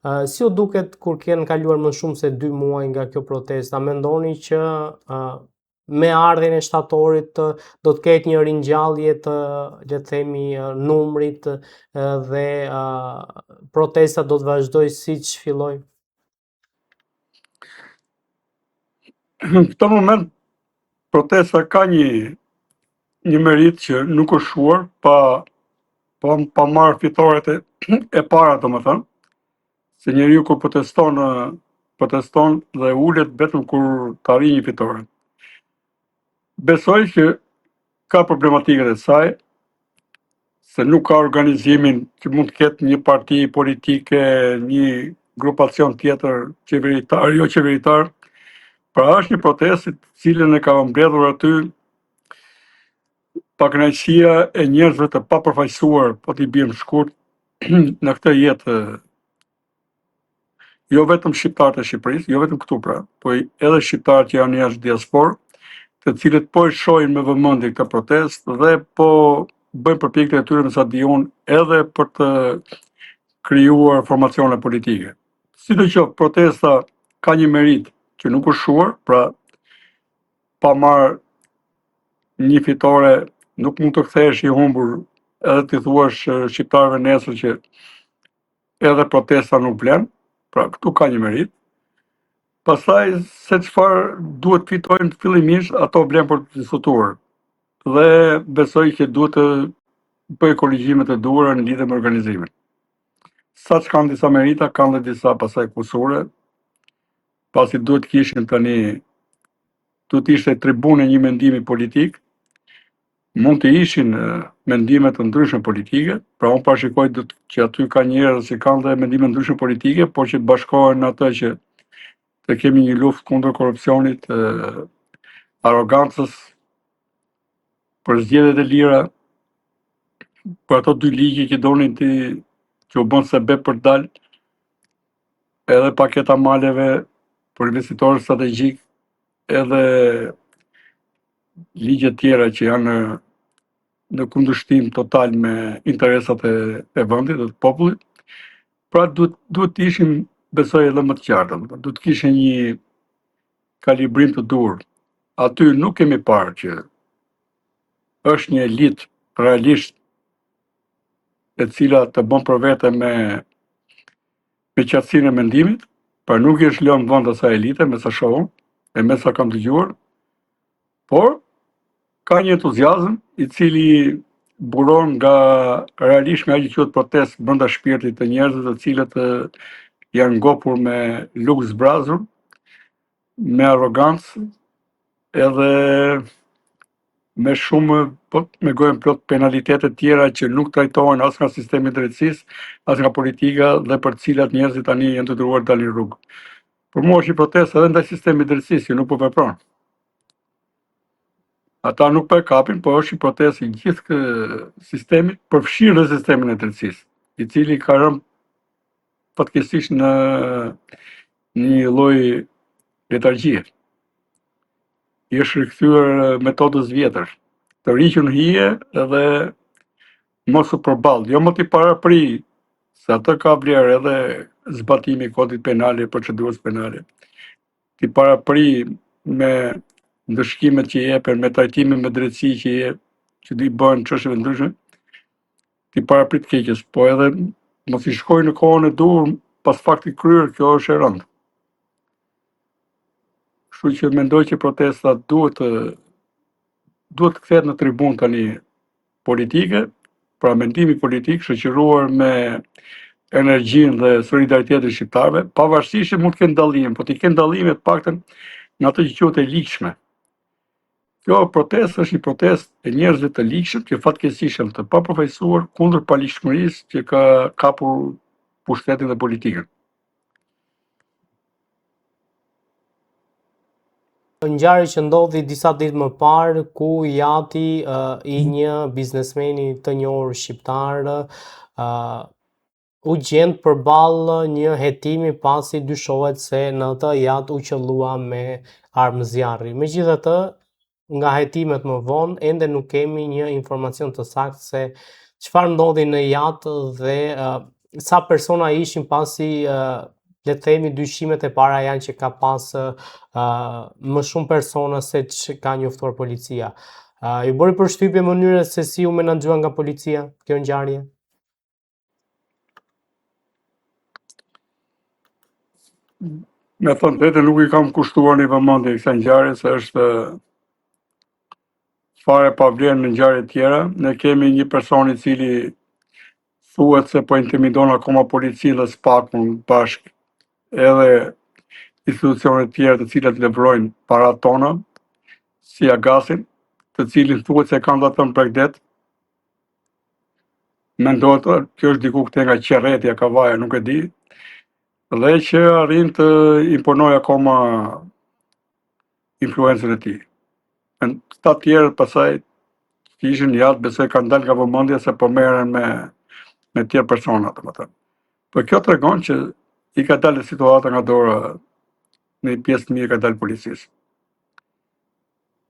Si u duket kur kanë kaluar më shumë se 2 muaj nga kjo protesta, mendoni që me ardhjen e shtatorit do të ketë një ringjallje të, le të themi, numrit dhe protesta do të vazhdojë siç filloi? Në këtë moment, protesta ka një merit që nuk është shuar pa marrë fitoret e para, domethënë, se njeriu kur proteston dhe ulet vetëm kur të arrijë një fitore. Besoj që ka problematikat e saj, se nuk ka organizimin që mund të ketë një parti politike, një grupacion tjetër qeveritar, jo qeveritar. Pra është një protestë cilën e ka mbledhur aty pakënaqësia e njerëzve të papërfaqësuar, po t'i bjem shkurt, në këtë jetë, jo vetëm shqiptarët e Shqipërisë, jo vetëm këtu pra, po edhe shqiptarët që janë jashtë diasporë, të cilët po e shohin me vëmendje këtë protestë dhe po bëjnë përpjekje e tyre në sa diun edhe për të krijuar formacione politike. Sidoqoftë, protesta ka një merit që nuk është shuar, pra pa marrë një fitore nuk mund të kthehesh i humbur edhe ti thuash shqiptarëve nesër që edhe protesta nuk vlen, pra këtu ka një merit. Pastaj se çfarë duhet fitojnë fillimisht, ato vlen për të diskutuar. Dhe besoj që duhet të bëj korrigjimet e duhura në lidhje me organizimin. Saç kanë disa merita, kanë dhe disa pasaj kusure, pasi duhet kishin tani, duhet ishte tribune një mendimi politik, mund të ishin mendime të ndryshme politike, pra unë parashikoj që aty ka njerëz që kanë dhe mendime ndryshme politike, por që të bashkohen në atë që të kemi një luftë kundër korrupsionit, arrogancës, për zgjedhjet e lira, për ato 2 ligje që donin që u bën sebeb për dalë, edhe paketa maleve për investitorë strategjik, edhe ligje tjera që janë në kundërshtim total me interesat e vendit dhe të popullit. Pra duhet të ishin, besoj, edhe më të qarta, duhet të kishin një kalibrim të dur. Aty nuk kemi parë që është një elit realisht e cila të bën për vete me qartësinë e mendimit, pra nuk është lënë vend asaj elite, me sa shohun, e me sa kam dëgjuar, por ka një entuziazëm i cili buron nga realisht nga që quhet protestë brenda shpirtit të njerëzve të cilët janë ngopur me lukë zbrazur, me arrogancë, edhe me shumë, me gojën plot penalitete tjera që nuk trajtohen as nga sistemi i drejtësisë, as nga politika dhe për të cilat njerëzit tani janë detyruar të dalin në rrugë. Për mua është një protestë edhe ndaj sistemit të drejtësisë që nuk po vepron. Ata nuk po e kapin, po është një protestë i gjithë sistemit, përfshirë dhe sistemin e drejtësisë, i cili ka rënë fatkeqësisht në një lloj letargjie. I është rikthyer metodës vjetër, të riqur në hije edhe mos u përball, jo më t'i parapri, se atë ka vlerë edhe zbatimi i kodit penal, procedurës penale. T'i parapri me ndëshkimet që jepen, me trajtimin me drejtësi që i bën çështjeve ndryshme, t'i paraprit keqes, po edhe mos i shkoj në kohën e dur pas faktit kryer, kjo është e rëndë. Kështu që mendoj që protesta duhet të kthehet në tribunë tani politike, pra mendimi politik shoqëruar me energjinë dhe solidaritetin e shqiptarëve, pavarësisht që mund të kenë dallime, po të kenë dallime të paktën në atë që quhet e ligjshme. Kjo protestë është një protestë e njerëzve të ligjshëm që fatkeqësisht janë të papërfaqësuar kundër paligjshmërisë që ka kapur pushtetin dhe politikën. Ngjarje që ndodhi disa ditë më parë, ku jati i një biznesmeni të njohur shqiptar u gjend përballë një hetimi pasi dyshohet se në atë jat u qellua me armë zjarri. Megjithatë, nga hetimet më vonë, ende nuk kemi një informacion të saktë se çfarë ndodhi në jat dhe sa persona ishin pasi le të themi dyshimet e para janë që ka pas më shumë persona se që ka njoftuar policia. Ju bëri përshtypje mënyrë se si u menaxhua nga policia kjo ngjarje? Me thënë drejtën nuk i kam kushtuar një vëmendje kësaj ngjarje se është fare pa vlerë në ngjarje tjera. Ne kemi një person i cili thuhet se po intimidon akoma policinë dhe SPAK-un bashk edhe institucionet tjera të cilat levrojnë parat tona, si Agasin, të cilin thuhet se kanë dhënë Bregdet. Mendohet kjo është diku këthe nga Qerreti, Kavaja, nuk e di, dhe që arrin të imponoj akoma influencën e tij. Ta tjerët pasaj që ishin jashtë besoj kanë dalë nga vëmendja se po merren me tjerë persona, domethënë. Po kjo tregon që i ka dalë situata nga dora në një pjesë të mirë ka dalë policisë.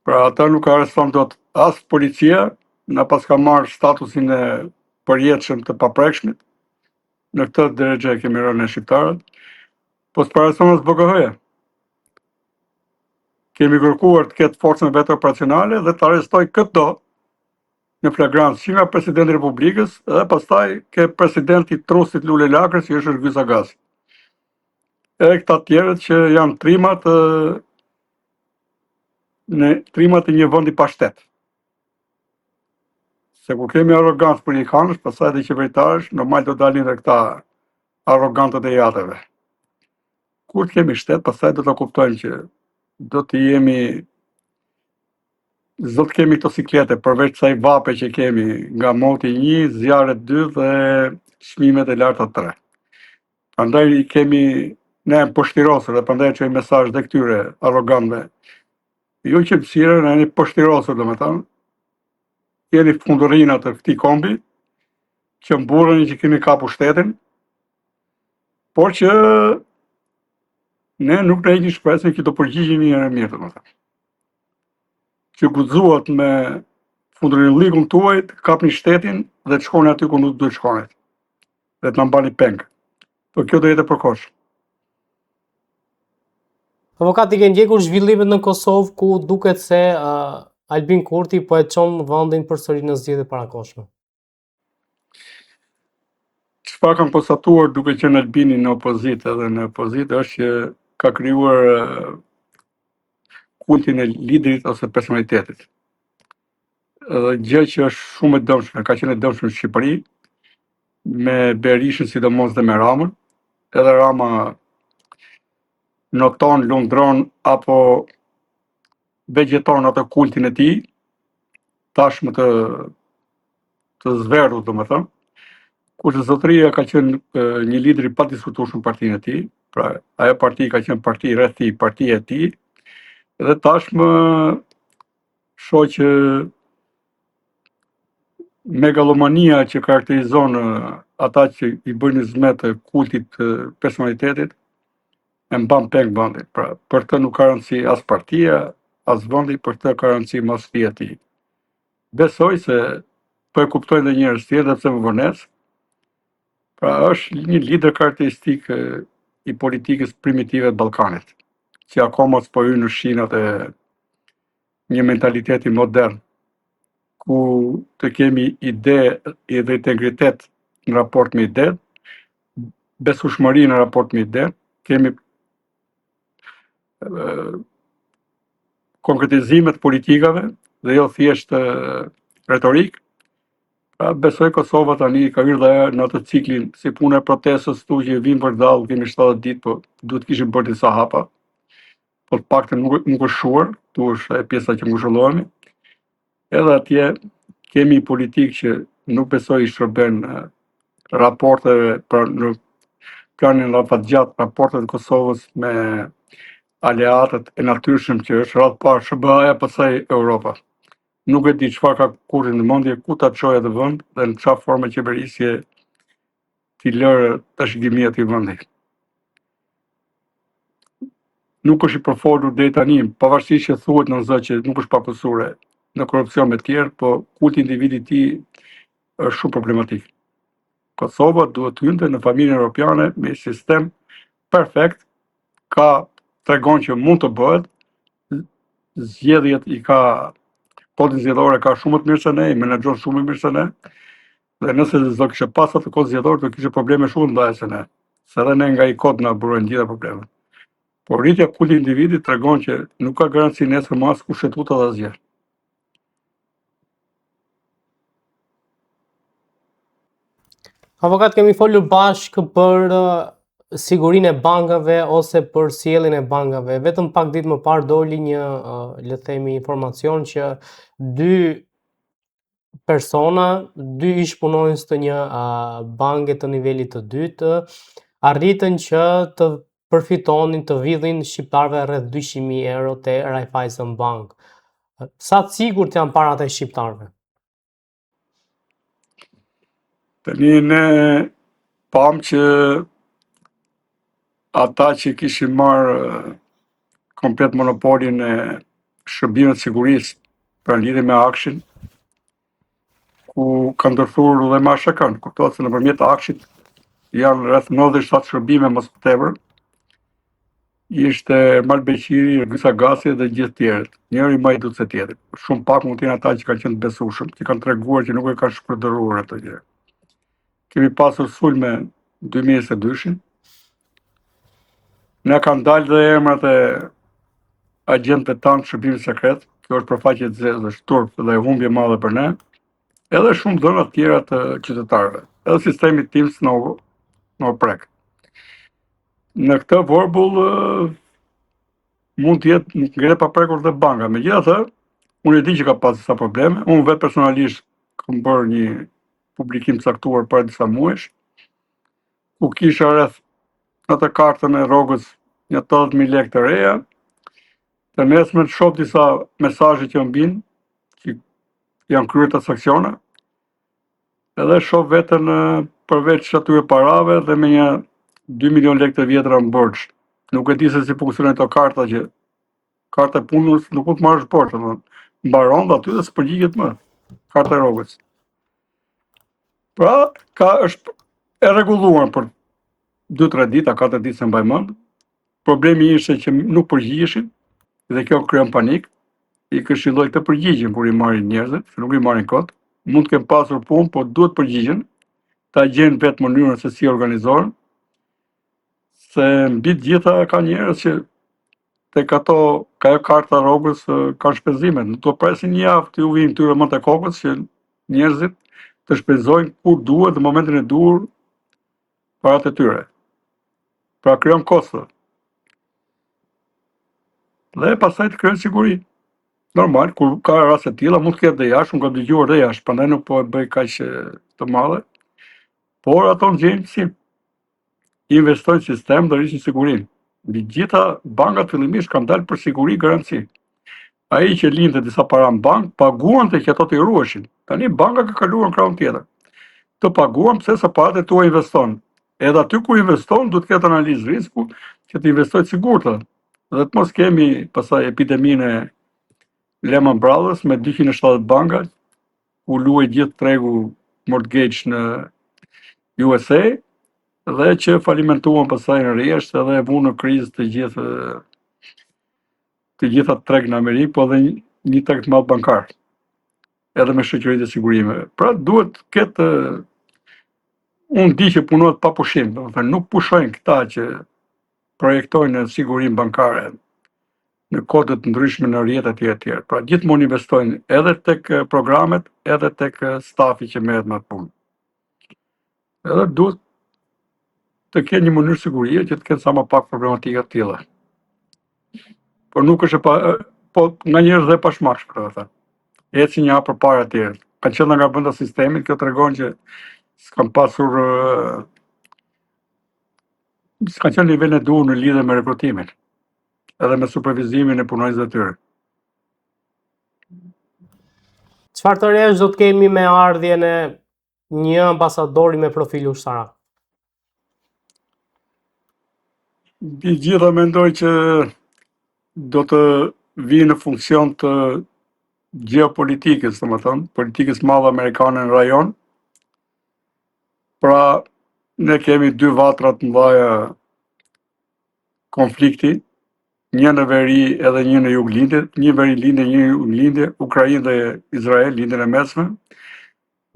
Pra ata nuk arreston dot as policia, na pas ka marrë statusin e përjetshëm të paprekshmit. Në këtë drejtë kemi rënë ne shqiptarët, po s'paraston as BKH-ja. Kemi kërkuar të ketë forcën vetë operacionale dhe të arrestoj këto në flagrancë që nga presidenti i Republikës dhe pastaj ke presidenti trusit Lule Lakrës, që është Ergyz Agasi. Edhe këta tjerët që janë trimat e një vendi pa shtet. Se kur kemi arrogancë politikanësh, pastaj dhe qeveritarësh, normal do dalin dhe këta arrogantët e jatëve. Kur kemi shtet, pastaj do të kuptojmë që do të kemi këto siklete, përveç kësaj vape që kemi nga moti 1, zjarret 2 dhe çmimet e larta 3. Prandaj i kemi ne poshtirosur dhe prandaj çoj mesazh dhe këtyre arrogantëve. Jo që psiren, jeni poshtirosur domethënë. Jeni fundurrina të këtij kombi, që mburreni që kemi kapur shtetin, por që ne nuk na heqin shpresën që do përgjigjemi herë mirë, domethënë. Që guxuat me fundurrinilikun tuaj të kapni shtetin dhe të shkoni aty ku nuk duhet të shkoni. Dhe të na mbani peng. Po kjo do jetë e përkohshme. Avokati, ke ndjekur zhvillimet në Kosovë ku duket se Albin Kurti po e çon vendin përsëri në zgjedhjet parakohshme. Çfarë kam konstatuar duke qenë Albini në opozitë edhe në opozitë është që ka krijuar kultin e liderit ose personalitetit. Edhe gjë që është shumë e dëmshme, ka qenë e dëmshme në Shqipëri, me Berishën sidomos dhe me Ramën. Edhe Rama noton, lundron apo vegjeton atë kultin e tij, tashmë të zverrur domethënë. Kurse zotëria ka qenë një lider i padiskutueshëm në partinë e tij, pra ajo parti ka qenë parti rreth tij, partia e tij, dhe tashmë shoh që megalomania që karakterizon ata që i bëjnë zmet të kultit personalitetit e mban peng vendin. Pra për të nuk ka rëndësi as partia, as vendi, për të ka rëndësi mosfia e tij. Besoj se po e kuptojnë edhe njerëz tjerë dhe pse më vones. Pra është një lider karakteristik i politikës primitive të Ballkanit, që akoma s'po hyn në shinat e një mentaliteti modern, ku të kemi ide dhe integritet në raport me ide, besueshmëri në raport me ide, kemi konkretizimet politikave dhe jo thjesht retorik. Pra besoj Kosova tani ka hyrë dhe në atë ciklin si puna e protestës tu që vinë për dallë, kemi 70 ditë, po duhet kishin bërë disa hapa. Po të paktën nuk është shuar, tu është pjesa që ngushëllohemi. Edhe atje kemi politikë që nuk besoj i shërben raporteve në planin afatgjat, raportet e Kosovës me aleatët e natyrshëm që është radhë parë SBA-ja pastaj Europa. Nuk e di çfarë ka Kurti në mendje, ku ta çojë atë vend dhe në çfarë forme qeverisje t'i lërë tashëgimia të vendit. Nuk është i përfolur deri tani, pavarësisht që thuhet në zë që nuk është pakosure në korrupsion me tjerë, po kulti individi i tij është shumë problematik. Kosova duhet hynte në familjen europiane me sistem perfekt, tregon që mund të bëhet, zgjedhjet i ka, kodin zgjedhore ka shumë të mirë se ne, i menaxhon shumë më mirë se ne, dhe nëse do kishte pas atë kod zgjedhor, do kishte probleme shumë të mëdha se ne, se edhe ne nga i kod na burojnë gjitha problemet. Por rritja e kultit individit tregon që nuk ka garanci nesër mas kushtetuta dhe asgjë. Avokat, kemi folur bashkë për sigurinë e bankave ose për sjelljen e bankave. Vetëm pak ditë më parë doli një, le të themi, informacion që dy persona, dy ish-punonjës të një banke të nivelit të dytë, arritën që të përfitonin, të vidhin shqiptarëve rreth 200.000 euro te Raiffeisen Bank. Sa të sigurt janë parat e shqiptarëve? Tani ne pam që ata që kishin marrë komplet monopolin e shërbimeve të sigurisë për lidhje me akshin, ku ka ndërthurur dhe Mashakën, kuptohet se nëpërmjet akshit janë rreth 97 shërbime mos tepër. Ishte Malbeqiri, Ergysa Gasi dhe gjithë tjerët. Njëri më i dut se tjetri. Shumë pak mund të jenë ata që kanë qenë të besueshëm, që kanë treguar që nuk e kanë shpërdoruar ato gjë. Kemi pasur sulme 2022-shin. Ne kanë dalë dhe emrat e agjentëve tanë të shërbimit sekret. Kjo është përfaqe e zezë, është turp dhe humbje madhe për ne. Edhe shumë dhëna të tjera të qytetarëve. Edhe sistemi Teams në prek. Në këtë vorbull mund të jetë ngre pa prekur dhe banka. Megjithatë, unë e di që ka pas disa probleme. Unë vetë personalisht kam bërë një publikim caktuar para disa muajsh, ku kisha rreth në të kartën e rrogës një 80.000 lekë të reja. Të nesme të shoh disa mesazhe që më bijnë, që janë kryer transakcione, edhe shoh veten përveç atyre parave dhe me një 2 milion lekë të vjetra në borxh. Nuk e di se si funksionojnë ato karta që karta e punës nuk mund të marrësh borxh, domethënë mbaron dhe aty dhe s'përgjigjet më. Karta e rrogës. Pra, është e rregulluar për 2-3 ditë, 4 ditë se mbaj mend. Problemi ishte që nuk përgjigjeshin dhe kjo krijon panik. I këshilloj të përgjigjen kur i marrin njerëzit, se nuk i marrin kot. Mund të kenë pasur punë, po duhet përgjigjen, ta gjejnë vetë mënyrën se si organizohen. Se mbi të gjitha ka njerëz që tek ato karta rrogës ka shpenzime. Nuk do presin një javë të u vinë këtyre më të kokës që njerëzit të shpenzojnë kur duhet në momentin e duhur parat e tyre. Pra krijon kosto. Dhe pastaj të krijon siguri. Normal, kur ka raste të tilla mund të ketë dhe jashtë, unë kam dëgjuar dhe jashtë, prandaj nuk po e bëj kaq të madhe. Por ato gjejnë si investojnë në sistem dhe rrisin sigurinë. Mbi gjitha bankat fillimisht kanë dalë për siguri garanci. Ai që linte disa para në bank paguante që ato të ruheshin. Tani banka ka kaluar në krahun tjetër. Të paguam pse sa parat e tua investon. Edhe aty ku investon duhet të ketë analizë risku që të investojë sigurt. Dhe të mos kemi pastaj epideminë e Lehman Brothers me 270 banka ku luaj gjithë tregu mortgage në USA dhe që falimentuan pastaj në rresht edhe e vunë në krizë të gjitha treg në Amerikë, po edhe një treg të madh bankar. Edhe me shoqëritë e sigurimeve. Pra duhet të ketë unë di që punohet pa pushim, domethënë nuk pushojnë këta që projektojnë në sigurinë bankare në kode të ndryshme në rrjete të tjera. Pra gjithmonë investojnë edhe tek programet, edhe tek stafi që merret me atë punë. Edhe duhet të kenë një mënyrë sigurie që të kenë sa më pak problematika të tilla. Por nuk është po nga njerëz dhe pashmangshëm, domethënë. Eci një hap përpara të tjerë. Ka qenë nga brenda sistemit, kjo tregon që s'kan pasur s'kan qenë nivel e duhur në lidhje me rekrutimin, edhe me supervizimin e punonjësve të tyre. Çfarë të resh do të kemi me ardhjen e një ambasadori me profil ushtarak? Mbi gjitha mendoj që do të vijë në funksion të geopolitikës, domethënë, politikës madhe amerikane në rajon, Pra, ne kemi dy vatra të mëdha konflikti, një në veri edhe një në juglindje, një veri lindje, një juglindje, Ukrainë dhe Izrael, lindjen e mesme.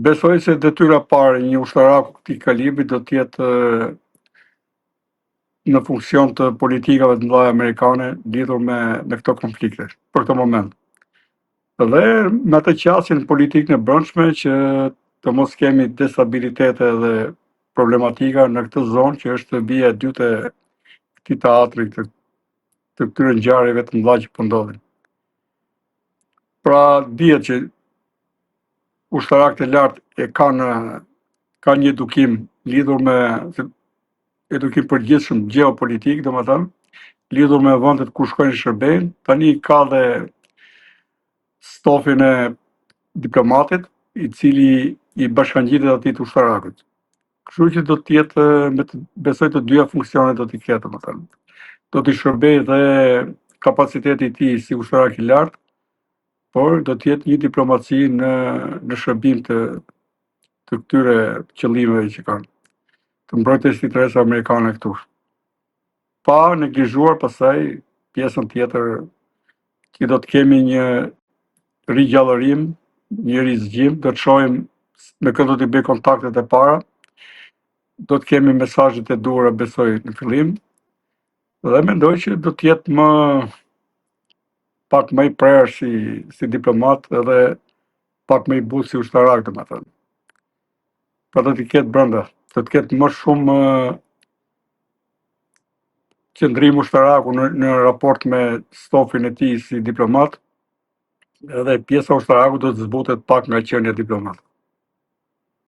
Besoj se detyra parë një ushtaraku këtij kalibri do të jetë në funksion të politikave të mëdha amerikane lidhur me këto konflikte për këtë moment. Dhe me atë qasjen politikën e brendshme që të mos kemi destabilitete dhe problematika në këtë zonë që është bija e dytë e këtij teatri të këtyre ngjarjeve të mëdha që po ndodhin. Pra dihet që ushtarakët e lartë kanë një edukim lidhur me edukim përgjithshëm gjeopolitik, domethënë, lidhur me vendet ku shkojnë shërbejnë, tani ka dhe stofin e diplomatit, i cili i bashkangjitet atij të ushtarakut. Kështu që do të jetë, besoj të dyja funksionet do t'i ketë, domethënë. Do t'i shërbejë dhe kapaciteti i tij si ushtarak i lartë, por do të jetë një diplomaci në shërbim të këtyre qëllimeve që kanë, të mbrojtjes së interesave amerikane këtu. Pa neglizhuar pastaj pjesën tjetër që do të kemi një rigjallërim, një rizgjim, do të shohim me këtë do t'i bëj kontaktet e para, do të kemi mesazhet e duhura besoj në fillim, dhe mendoj që do të jetë pak më i prerë si diplomat edhe pak më i butë si ushtarak, domethënë. Pra do t'i ketë brenda, do të ketë më shumë qëndrim ushtaraku në raport me stofin e tij si diplomat, edhe pjesa ushtaraku do të zbutet pak nga qenia diplomat.